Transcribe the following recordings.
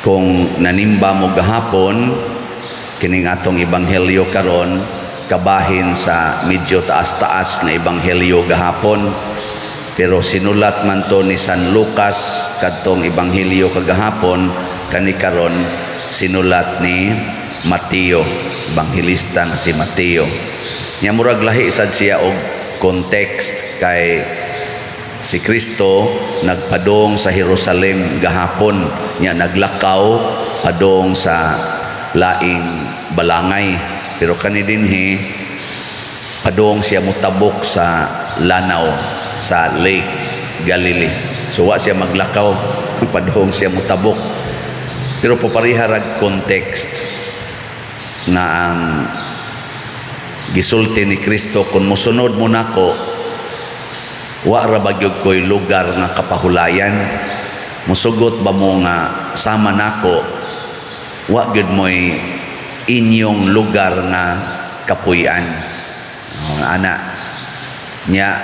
Kung nanimba mo gahapon kining atong ebanghelyo karon, kabahin sa medyo taas-taas na ebanghelyo gahapon, pero sinulat man to ni San Lucas kadtong ebanghelyo kagahapon, kani karon sinulat ni Mateo, ebanghelista nga si Mateo. Nya murag lahi sad siya og context kay si Kristo nagpadong sa Jerusalem gahapon, nya naglakaw padong sa laing balangay, pero kani dinhi padong siya mutabok sa lanaw sa Lake Galilee. So wa siya maglakaw, padong siya mutabok. Pero paparihara context nga ang gisulti ni Kristo, kung mosunod mo nako, wa ra bagyog ko'y lugar nga kapahulayan. Musugot ba mo nga sama nako, wa gyud mo'y inyong lugar nga kapuy-an. Ana nya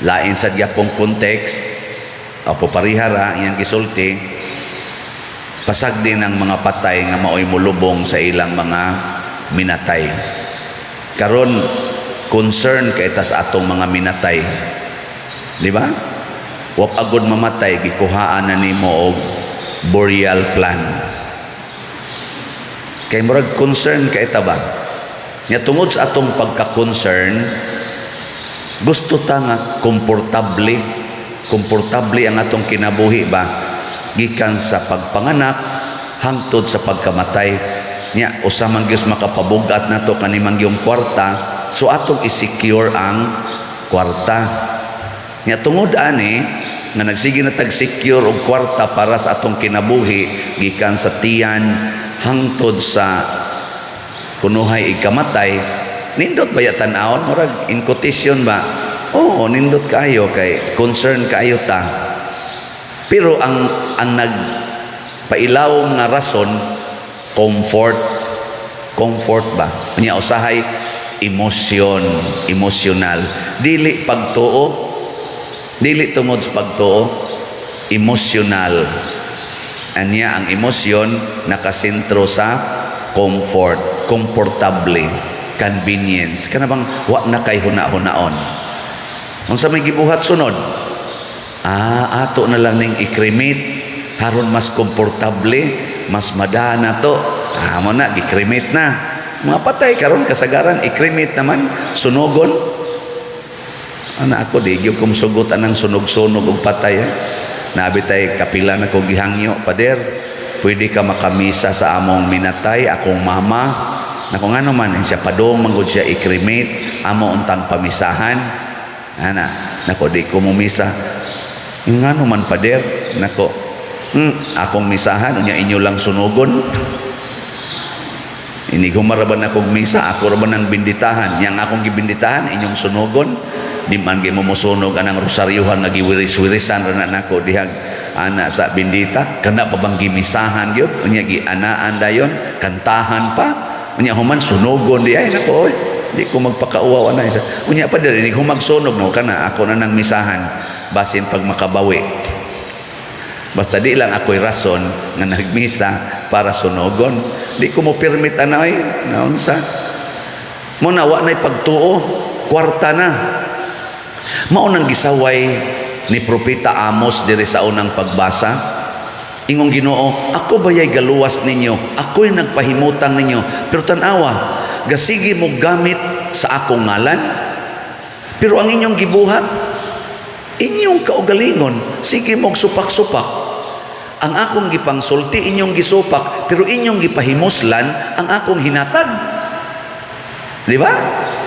lain sa gyapong context o paparihara iyang gisulti, pasag din ang mga patay nga maoy mulubong sa ilang mga minatay. Karon concern kay tas atong mga minatay, di ba? Wa agud mamatay, gikuhaan na nimo og burial plan. Kay murag concern kay ta ba? Nya tungod sa atong pagka-concern, gusto ta nga komportable ang atong kinabuhi ba, gikan sa pagpanganak hangtod sa pagkamatay. Nya usa man gyud makapabugat nato kanimang yung kwarta, so atong i-secure ang kwarta. Nya tungod ani nga nagsige na tag-secure og kwarta para sa atong kinabuhi gikan sa tiyan hangtod sa kunuhay ikamatay, nindot ba ya tan-awon murag in quotation ba? Oo, nindot kayo kay concern kayo ta. Pero ang nagpailawom nga rason, comfort ba? Nya usahay emotional. Dili pagtuo, dili tungod sa pagtuo, emotional. Anya ang emosyon nakasentro sa comfort, komportable, convenience. Kana bang wa na kay huna-hunaon. Unsa may gibuhat sunod? Ato na lang ning i-cremate haron mas komportable, mas madana to. Mo na gi-cremate na. Mga patay karon kasagaran i-cremate naman, sunogon. Ana ako di gyud kum sugot anang sunog-sunog og patay. Nabitay kapila na kong gihangyo, Pader, pwede ka makamisa sa among minatay, akong mama. Nako nga naman, siya padong manggod siya i-cremate, amo untang pamisahan. Ana, nako di ko mumisa. Nga naman, Pader, nako, akong misahan, unya inyo lang sunugon. Ini gumaraban akong misa, ako raban ang binditahan. Yang akong gibinditahan, inyong sunugon. Di man gyud mo musunog anang rosaryuhan nga giwiris-wirisan ra nako dihang ana sa bindita, kana pa bang gimisahan gyud unya gi anaan dayon, kantahan pa unya human sunogon di ay nako oy di ko magpakauwaw ana isa unya pa diri humag sunog no kana ako na nang misahan basin pag makabawi. Basta di lang ako'y rason nga nagmisa para sunogon, di ko mo permit ana ay naunsa mo na wa nay pagtuo, kwarta na. Mao nang gisaway ni Propeta Amos diri sa unang pagbasa. Ingong Ginoo, ako bayay galuwas ninyo, ako'y nagpahimutang ninyo, pero tanawa, gasigi mo gamit sa akong ngalan. Pero ang inyong gibuhat, inyong kaugalingon, sige mong supak-supak. Ang akong gipangsulti, inyong gisupak, pero inyong gipahimuslan ang akong hinatag. Di ba?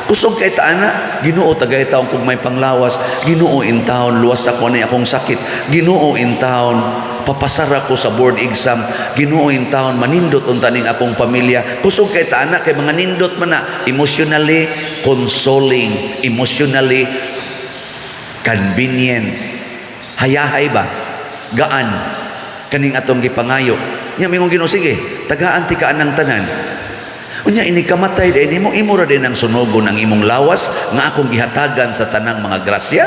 Kusog kay taana, Ginoo tagay taon kung may panglawas, Ginoo in taon luwas ako ni akong sakit, Ginoo in taon papasara ko sa board exam, Ginoo in taon manindot unta ning akong pamilya. Kusog kay taana kay mga nindot man na emotionally consoling, emotionally convenient. Hayahay ba? Gaan kaning atong gipangayo. Nya mingong Ginoo, sige, tagaan ti ka anang tanan. Unya ini kamatay din imo ra din ang sunogon ang imong lawas nga akong gihatagan sa tanang mga grasya.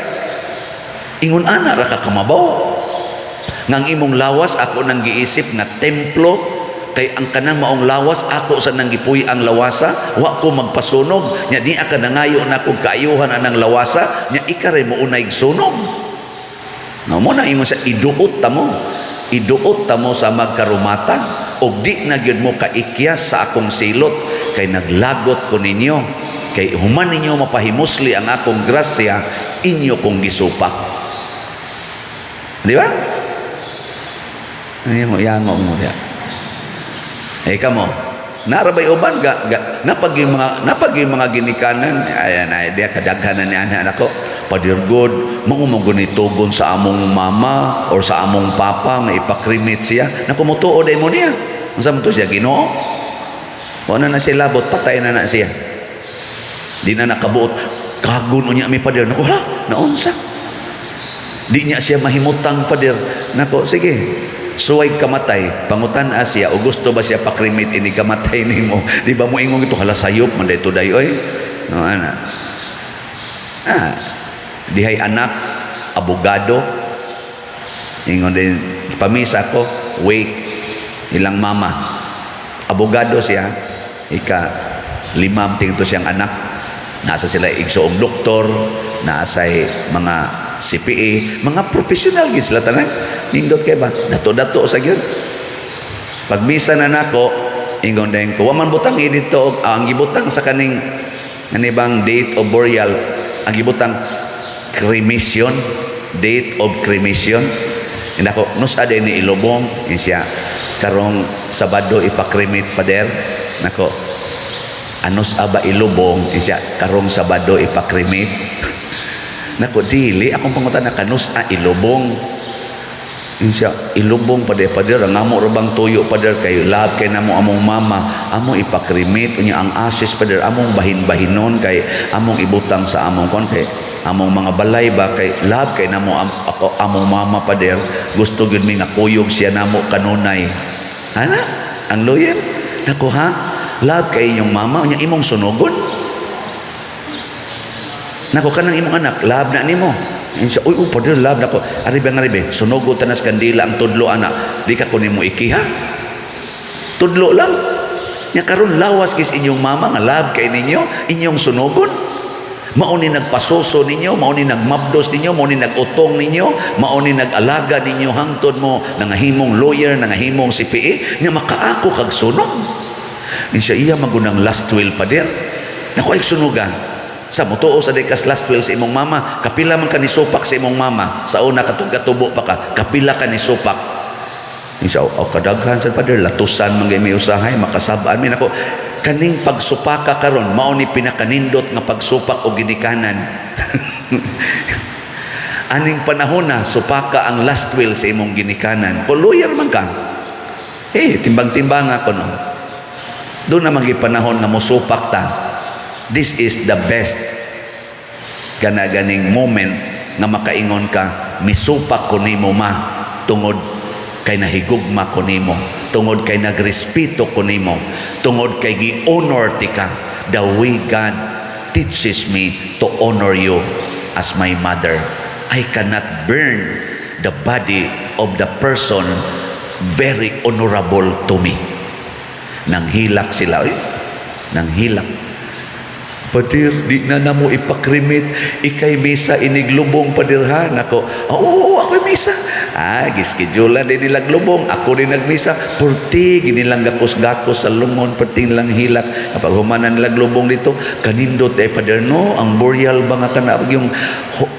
Ingon ana ra ka kamabaw. Ngang imong lawas ako nang giisip nga templo, kay ang kanang maong lawas ako sa nang gipuy ang lawasa, wa ko magpasunog nya di aka nangayo na kog kaayuhan anang lawasa nya ikare mo unay sunog. No mo na ingon sa iduot ta mo sa magkarumata og di na gyud mo kaikyas sa akong silot kay naglagot ko ninyo kay human ninyo mapahimusli ang akong grasya inyo kong gisupak. Di ba? Ay mo yango mo ya. Kamo narabay uban napag yung mga ginikanan ayan ay dia kadaghanan ni anak ko padirgod mangumogo ni tugon sa among mama or sa among papa nga ipakrimit siya nakumutuo day mo niya unsa man to siya Ginoo wala na siya labot patay na siya di na nakabuot kagun unya mi padir nako hala naunsa di niya siya mahimutang padir nako sige suway kamatay pangutan Asya o gusto ba siya pakrimit ini kamatay nimo di ba mo ingong ito hala sayop man dayto dayoy no ana dihay anak abogado ingon din pamisa ko wake ilang mama abogado siya ika limam tingto siyang anak nasa sila igsoong doktor nasa mga CPA mga professional gid sila tanan nindot kay ba dato-dato sa gyud pag misa na nako ingon dayon ko wa man butang dito ang gibutang sa kaning ani bang date of burial ang gibutang cremation date of cremation inako nus ade ni ilubong siya karong Sabado ipakremate fader nako anos aba ilubong siya karong Sabado ipakremate nako dili akong pangutan na kanus ilubong insya ilubong pader ngamo rabang tuyo pader kay love kay namo among mama among ipakrimit unya ang ashes pader among bahin-bahinon kay among ibutang sa among kon kay among mga balay ba kay love kay namo ako among mama pader gusto gyud mi nga kuyog siya namo kanunay ana ang lawyer nako ha love kay inyong mama unya imong sunugon nako kanang imong anak love na nimo insya uy pader love nako aribe sunugo tanas kandila ang tudlo anak di ka kunin mo ikiha tudlo lang nya karon lawas kis inyong mama nga love kay ninyo inyong sunugon mao ni nagpasoso ninyo mao ni nagmabdos ninyo mao ni nagutong ninyo mao ni nagalaga ninyo hangtod mo nangahimong lawyer nangahimong CPA nya makaako kag sunog insya iya magunang last will pader nako ay sunuga sa mutuo sa dekas last will sa imong mama kapila man ka ni supak sa imong mama sa una katug-katubo pa ka kapila ka ni supak insya Allah kadaghan sa pader latusan man may usahay makasabaan min ako kaning pagsupaka karon mao ni pinakanindot nga pagsupak og ginikanan aning panahon na supaka ang last will sa imong ginikanan kung lawyer man ka timbang-timbang ako no doon na panahon nga mosupak ta. This is the best ganing moment nga makaingon ka misupak ko nimo ma tungod kay nahigugma ko nimo tungod kay nagrespeto ko nimo tungod kay gi-honor ti ka the way God teaches me to honor you as my mother. I cannot burn the body of the person very honorable to me. Nanghilak sila nanghilak padir di na namo ipakrimit ikay misa iniglubong padirhan ako oo ako misa gischedulean din nilang lubong ako din nagmisa purti ginilang gakos-gakos sa lungon perting lang hilak kapag humanan nilang lubong dito kanindot padir no ang burial ba nga kana yung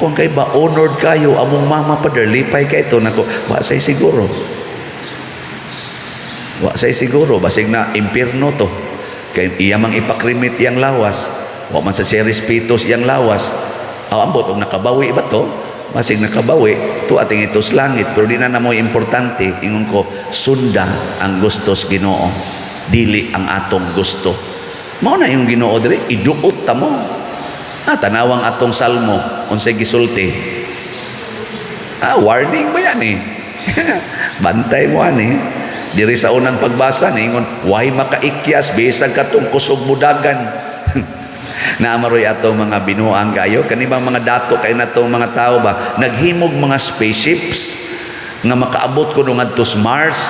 kung kay ba honored kayo among mama padir lipay kay ito nako wa say siguro basig na impierno to kay iya mang ipakrimit yang lawas wa man sa respetos yang lawas ambot og nakabawi ba to masig nakabawi to ating itos langit pero di na namo importante ingon ko sunda ang gustos Ginoo dili ang atong gusto mao na yung Ginoo diri iduot ta mo tanawang atong salmo unsay gisulti warning ba yan bantay mo ani diri sa unang pagbasa ningon way makaikyas bisag katong kusog mudagan naamaroy atong mga binuang kayo kanibang mga dato kay natong mga tao ba naghimog mga spaceships nga makaabot ko nung adto sa Mars,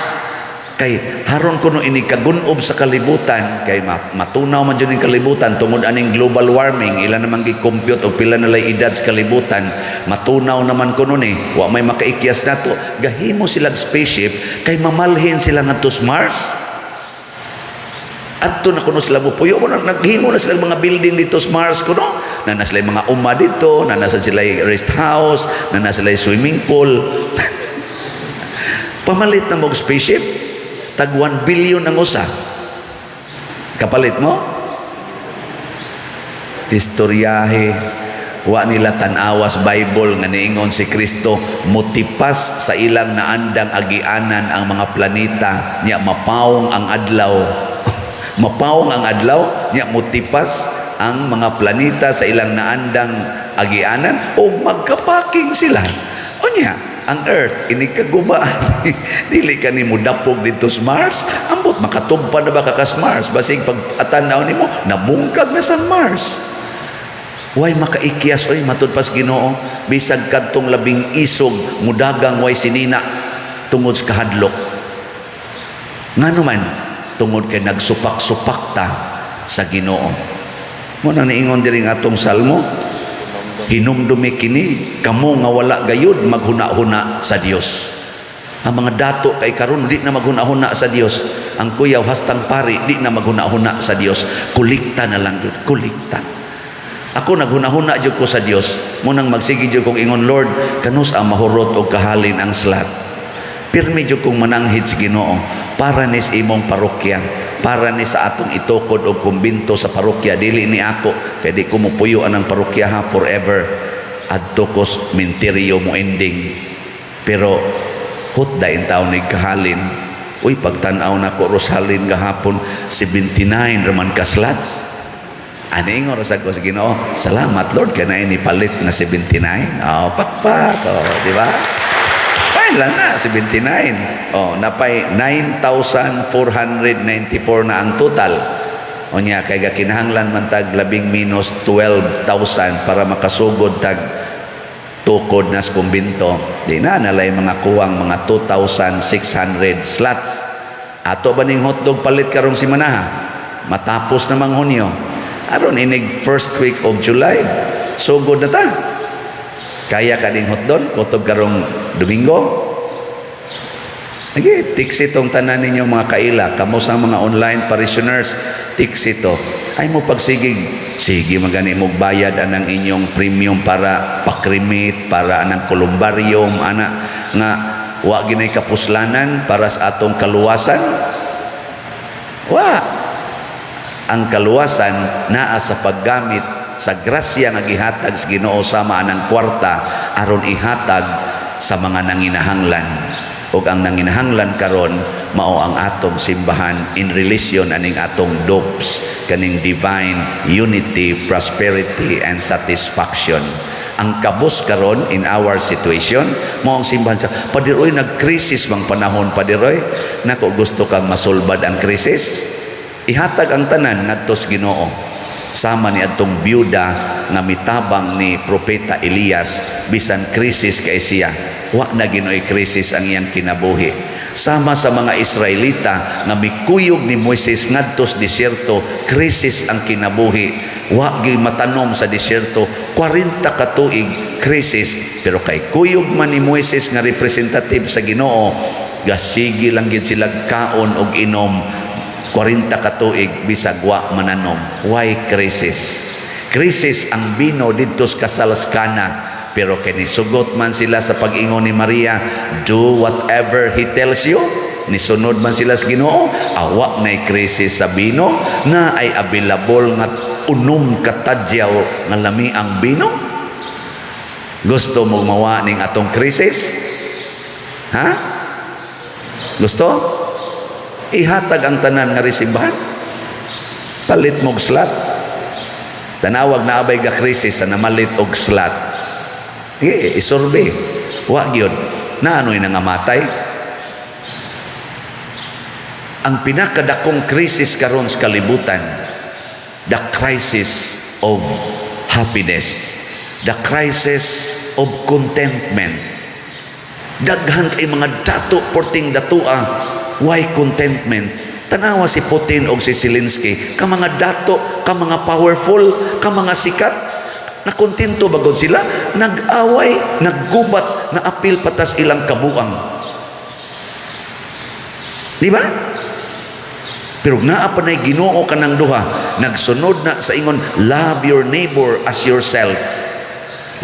kay haron ko no ini kagunob sa kalibutan, kay matunaw man jud ning kalibutan tungod aning global warming, ila namang gi-compute og pila na lay edad sa kalibutan, matunaw naman ko nun wa may makaikyas nato, gahimo silang spaceship kay mamalhin sila ngadto sa Mars. Adto na kuno sila bupuyo mo, naghimo na sila mga building dito sa Mars kuno, na sila mga umma dito, na nasa sila rest house, na nasa sila swimming pool. Pamalit na mo spaceship, tag 1 billion ang usa. Kapalit mo? Istoryahe, wa nila tanawas Bible nga niingon si Kristo mutipas sa ilang naandang agianan ang mga planeta, nya mapawong ang adlaw. Mapawong ang adlaw, nya mutipas ang mga planeta sa ilang naandang agianan o magkapaking sila. O nya, ang Earth, inikagubaan. Dili ka ni mo dapog dito sa Mars, ambot makatugpa na ba ka sa Mars? Basig pag atanaw ni mo, nabungkag na sa Mars. Way makaikyas, oy matud pas Ginoo, bisag kadtong labing isog, mudagang way sinina tungod sa kahadlok. Ngano man, tungod kay nagsupak-supak ta sa Ginoo. Mo nang niingon diri nga atong salmo, hinumdumi kini kamo nga wala gayud maghuna-huna sa Dios. Ang mga dato kay karon di na maghuna-huna sa Dios. Ang kuyaw hastang pari di na maghuna-huna sa Dios. Kulikta na lang jud, kulikta. Ako naghuna-huna jud ko sa Dios. Mo nang magsigi jud kong ingon, Lord, kanus ang mahurot og kahalin ang slat. Pirmi jud kong mananghid sa Ginoo para ni sa imong parokya, para ni sa atong itukod og kumbinto sa parokya, dili ni ako kay di ko mupuyo anang parokya ha forever adto kos minteryo mo ending. Pero hutda in taon ni kahalin, uy pagtan-aw na ko Rosalyn gahapon 79 raman ka slots. Ani ingon sa ko sa Ginoo, salamat Lord kay na ini palit na 79. Oh, pakpak, oh, di ba? Lang na, 79. Oh, napay 9,494 na ang total. O niya, kay kinahanglan man tag labing minus 12,000 para makasugod tag tukod na kumbinto. Di na, nalay mga kuwang mga 2,600 slots. Ato ba ning hotdog palit karong si Manaha? Matapos namang Hunyo. Aron inig first week of July. Sugod na ta. Kaya ka ding hotdog, kutob karong Domingo. Okay, tiksitong tanan ninyo mga kaila, kamo sa mga online parishioners, tiksito. Ay mo pagsigig, sige magani mo bayad anang inyong premium para pakrimit, para anang kolumbarium, ana nga wa ginay kapuslanan para sa atong kaluwasan. Wa. Ang kaluwasan naa sa paggamit sa grasya nga gihatag sa Ginoo sama anang kwarta aron ihatag sa mga nanginahanglan. Ug ang nanginahanglan karon mao ang atong simbahan in relation aning atong dopes kaning divine unity, prosperity and satisfaction. Ang kabus karon in our situation mao ang simbahan sa padiroy nagkrisis mang panahon padiroy nako gusto kang masulbad ang krisis, ihatag ang tanan ngadto sa Ginoo. Sama ni adtong byuda nga mitabang ni propeta Elias, bisan krisis kay siya, wa na ginoy krisis ang iyang kinabuhi. Sama sa mga Israelita nga mikuyog ni Moises ngadto sa desierto, krisis ang kinabuhi. Wa gyud matanom sa desierto 40 ka tuig, krisis. Pero kay kuyog man ni Moises nga representative sa Ginoo, gasigi lang gid sila kaon og inom 40 ka tuig bisag wa mananom. Why krisis? Krisis ang bino didto sa kasalaskana, pero kini sugot man sila sa pag-ingon ni Maria, do whatever he tells you. Nisunod man sila sa Ginoo, awa nay krisis sa bino, na ay available nga unom katadyaw nga lami ang bino. Gusto mo mawa ning atong krisis? Ha? Gusto? Ihatag ang tanan nga resimbahan, palit mog slat. Tanawag na abay ga krisis sa namalit og slat, isurbe wa gyud na anoy nangamatay. Ang pinakadakong krisis karon sa kalibutan, the crisis of happiness, the crisis of contentment. Daghan kay mga dato porting datua, why contentment? Tanawa si Putin o si Zelensky, ka mga dato, ka mga powerful, ka mga sikat, nakontento bagod sila, nag-away, naggubat, na apil patas ilang kabuang. Di ba? Pero naa pa na'y Ginoo ka ng duha, nagsunod na sa ingon, love your neighbor as yourself.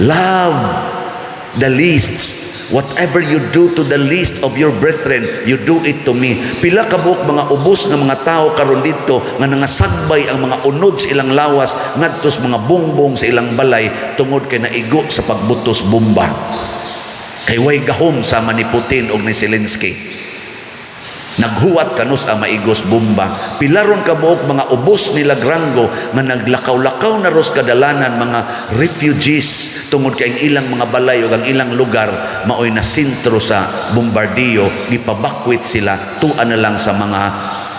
Love the least. Whatever you do to the least of your brethren, you do it to me. Pila ka buok mga ubos nga mga tao karon dito nga nangasagbay ang mga unod sa ilang lawas ngadtos mga bongbong sa ilang balay tungod kay naigo sa pagbutos bomba. Kay way gahom sama ni Putin og ni Zelensky. Naghuwat kanus ang maigos bomba. Pilaron ka buok mga ubos nila Grango nga naglakaw-lakaw na ros kadalanan mga refugees tungod kay ang ilang mga balay o ang ilang lugar maoy na sentro sa bombardiyo, gipabakwit sila tuan na lang sa mga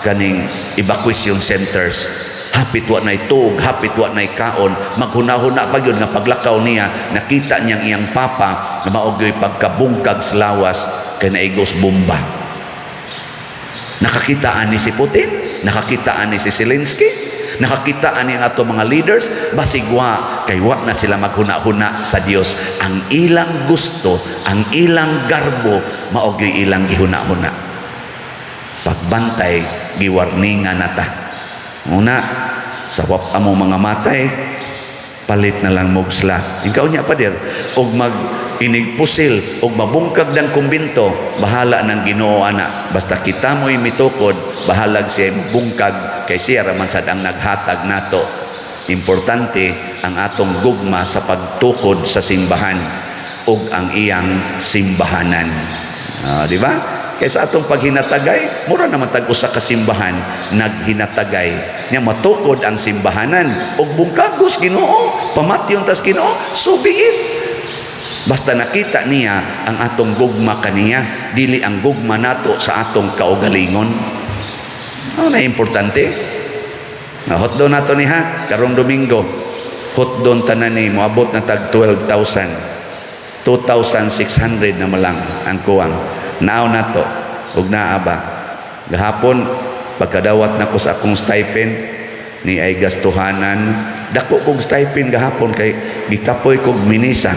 kaning evacuation centers. Hapit wa nay tug, hapit wa nay kaon, maghuna-huna pa gyud nga paglakaw niya nakita niyang iyang papa nga maogoy pagkabungkag sa lawas kay naigos bomba. Nakakitaan ni si Putin, nakakitaan ni si Zelensky, nakakitaan ni ang ato mga leaders, basigwa kay wa na sila maghuna-huna sa Dios. Ang ilang gusto, ang ilang garbo, maogoy ilang gihuna-huna. Pagbantay, giwarningan nata. Una, sa wap amo mga matay, palit na lang mogsla. Ikaw niya pa der, og inigpusil og mabungkag ng kumbinto, bahala ng Ginoo ana. Basta kita mo'y mitukod, bahalag siya bungkag kay siya raman sad ang naghatag nato. Importante ang atong gugma sa pagtukod sa simbahan ug ang iyang simbahanan. Di ba? Kaysa atong paghinatagay, mura naman tag-usa ka simbahan naghinatagay. Nya matukod ang simbahanan ug bungkagos Ginoo, pamatyon tas Ginoo, so be it. Basta nakita niya ang atong gugma kaniya, dili ang gugma nato sa atong kaugalingon. Ano na importante? Hotdon nato ni ha, karong Domingo. Hotdon tanan ni moabot na tag 12,000. 2,600 na malang ang kuwang. Naaw nato ug naaba. Gahapon pagkadawat nako sa akong stipend ni ay gastuhanan. Dako kog stipend gahapon kay gikapoy kog minisa.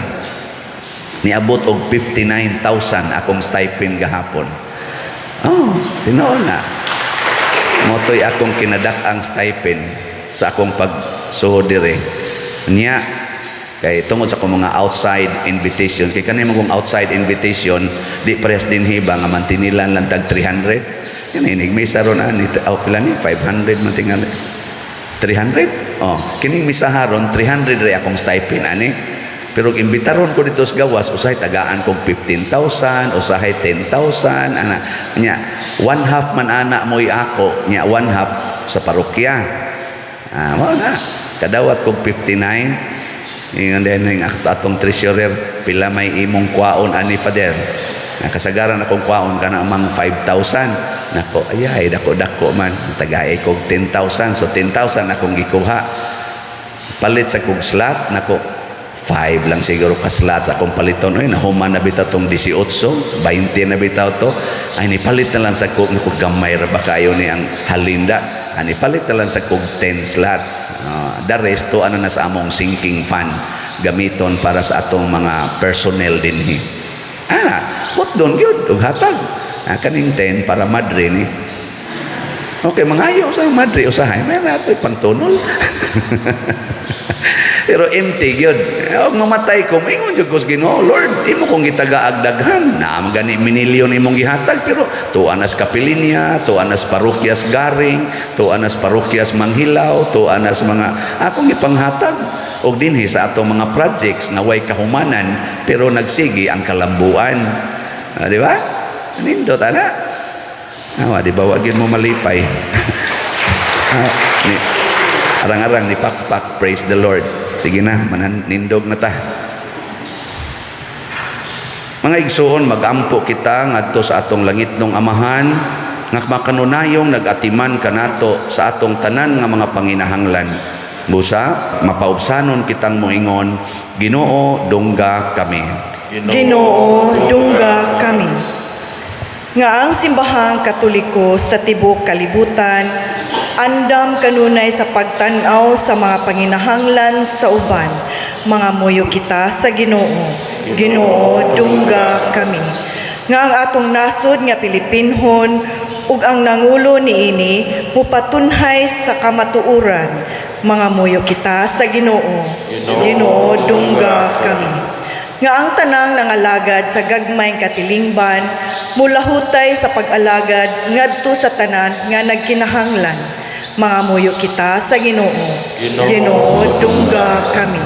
Niabot og 59,000 akong stipend gahapon. Tinoon na. Motoy akong kinadak-ang stipend sa akong pagsuhod dire. Niya, kay tungod sa akong mga outside invitation, kay kanay magong outside invitation, di pares din hiba nga mantinilan lang tag 300. Yan inigmisa ron ani pila ni 500 man tingali. 300? Kining misaharon 300 re akong stipend ani. Pero imbitaron ko dito sa gawas, usahay tagaan kong 15,000, usahay 10,000, ana. Nya, 1/2 man ana mo'y ako, nya 1/2 sa parokya. Mao na. Kadawat kong 59. Ingon din ang atong treasurer, pila may imong kwaon ani Father. Nakasagaran akong kwaon kana amang 5,000. Nako, ayay, dako-dako man. Tagaay kong 10,000, so 10,000 akong gikuha. Palit sa kong slot, nako, 5 lang siguro kaslat sa akong paliton. Ay, nahuman na bitaw tong 18, 20 na bitaw to. Ay, nipalit na lang sa kong gamay ra ba kayo ni ang halinda. Ay, nipalit na lang sa kong 10 slots. The rest to, ano na sa among sinking fund. Gamiton para sa atong mga personnel din. What doon yun? Hatag. Kaning 10 para madre ni. Okay, mangayo sa madre usahay. May natin pantunol. Pero empty yun. Huwag mamatay ko, maingon dyan ko sa Ginoo, Lord, imo kong gitagaagdaghan. Na magani minilyon imong gihatag, pero tuanas Kapilinya, tuanas Parokyas Garing, tuanas Parokyas Manghilaw, tuanas mga akong ipanghatag. O dinhi sa atong mga projects na way kahumanan, pero nagsigi ang kalambuan. Di ba? Nindot, ana? Di ba, wagin mo malipay. Arang-arang ni Pakpak, praise the Lord. Sige na, mananindog na ta. Mga igsoon, magampo kita ngadto sa atong langit nung amahan, nga makanunayong nagatiman kanato sa atong tanan nga mga panginahanglan. Busa, mapaubsanon kitang moingon, Ginoo, dungga kami. Ginoo, dungga kami. Nga ang simbahang Katoliko sa tibuok kalibutan, andam kanunay sa pagtanaw sa mga panginahanglan sa uban, mga muyo kita sa Ginoo. Ginoo, dungga kami. Nga ang atong nasod nga Pilipinhon, ug ang nangulo niini mupatunhay sa kamatuuran, mga muyo kita sa Ginoo. Ginoo, dungga kami. Nga ang tanang nangalagad sa gagmayng katilingban, mulahutay sa pag-alagad ngadto sa tanan nga nagkinahanglan, mga muyo kita sa Ginoo. Ginoo, dungga kami.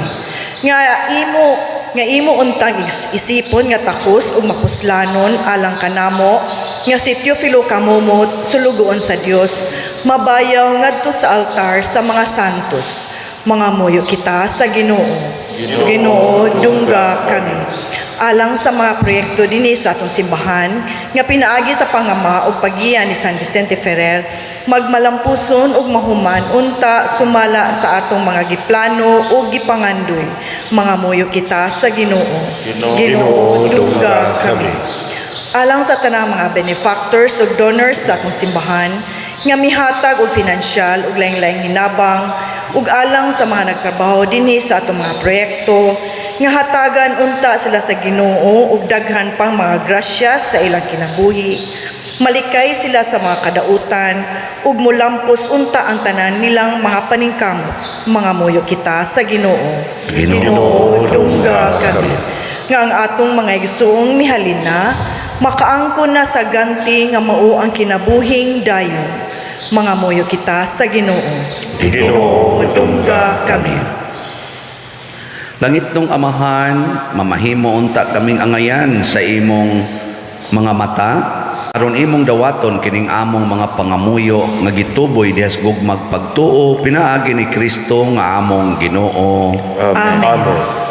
Nga imo untang isipon nga takos ug mapuslanon alang kanamo nga si Teofilo kamumot sulugoon sa Dios, mabayaw ngadto sa altar sa mga santos, mga muyo kita sa Ginoo. Ginoo, dungga kami. Alang sa mga proyekto dinhi sa atong simbahan nga pinaagi sa pangama ug paggiya ni San Vicente Ferrer, magmalampuson ug mahuman unta sumala sa atong mga giplano ug gipangandoy, mga muyo kita sa Ginoo. Ginoo, dungga kami. Alang sa tanang mga benefactors ug donors sa atong simbahan nga mihatag og pinansyal ug laing-laing hinabang, ug alang sa mga nagtrabaho dinhi sa atong mga proyekto nga hatagan unta sila sa Ginoo ug daghan pang mga grasya sa ilang kinabuhi. Malikay sila sa mga kadautan ug mulampos unta ang tanan nilang mga paningkamot, mga muyo kita sa Ginoo. Ginoo, dungga kami. Nga ang atong mga igsoong mihalina makaangkon na sa ganti nga mao ang kinabuhing dayon, mga muyo kita sa Ginoo. Ginoo, dungga kami. Langit nung Amahan, mamahimo unta kaming angayan sa imong mga mata, aron imong dawaton kining among mga pangamuyo nga gituboy dihas gugmag pagtuo pinaagi ni Kristo nga among Ginoo. Amen.